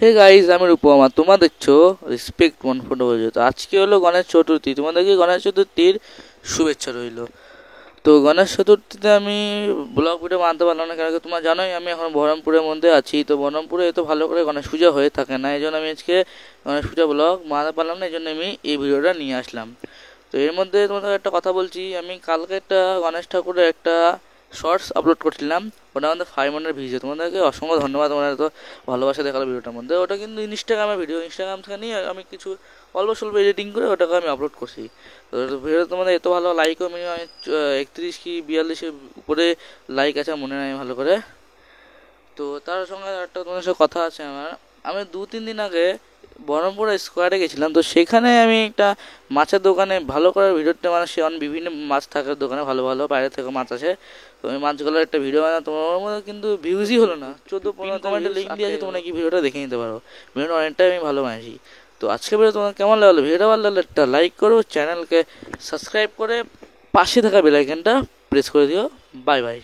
Hey guys, আমি রূপমা, তোমরা দেখছো রেসপেক্ট ওয়ান ফটো বলছো। তো আজকে হলো গণেশ চতুর্থী, তোমাদেরকে গণেশ চতুর্থীর শুভেচ্ছা রইল। তো গণেশ চতুর্থীতে আমি ব্লগ ভিডিও বানাতে পারলাম না, কারণ কি তোমরা জানোই আমি এখন বহরমপুরের মধ্যে আছি। তো বহরমপুরে এত ভালো করে গণেশ পূজা হয়ে থাকে না, এই জন্য আমি আজকে গণেশ পূজা ব্লগ বানাতে পারলাম না, এই জন্য আমি এই ভিডিওটা নিয়ে আসলাম। তো এর মধ্যে তোমাদের একটা কথা বলছি, আমি কালকে একটা গণেশ ঠাকুরের একটা শর্টস আপলোড করছিলাম, ওটা আমাদের 500 ভিডিও। তোমাদেরকে অসংখ্য ধন্যবাদ, তোমাদের এত ভালোবাসা দেখালো ভিডিওটার মধ্যে। ওটা কিন্তু ইনস্টাগ্রামের ভিডিও, ইনস্টাগ্রাম থেকে নিয়ে আমি কিছু অল্প স্বল্প এডিটিং করে ওটাকে আমি আপলোড করছি। তো ভিডিও তোমাদের এত ভালো লাইকও মিনিমাম 31 কি 42-এর উপরে লাইক আছে, মনে নাই ভালো করে। তো তার সঙ্গে একটা তোমাদের সাথে কথা আছে আমার। আমি 2-3 দিন আগে বহরমপুর স্কোয়ারে গেছিলাম, তো সেখানে আমি একটা মাছের দোকানে ভালো করে ভিডিওটা, মানে সে বিভিন্ন মাছ থাকার দোকানে ভালো ভালো বাইরে থেকে মাছ আসে। তো ওই মাছগুলোর একটা ভিডিও বানানো, তোমার মধ্যে কিন্তু ভিউজই হলো না, 14-15 কমেন্টে লিঙ্ক দিয়ে আছে, তোমরা কি ভিডিওটা দেখে নিতে পারো। ভিডিওটা অনেকটাই আমি ভালো বানিয়েছি। তো আজকে ভিডিও তোমার কেমন লাগলো? ভিডিওটা ভালো লাগলে একটা লাইক করো, চ্যানেলকে সাবস্ক্রাইব করে পাশে থাকা বেল আইকনটা প্রেস করে দিও। Bye bye.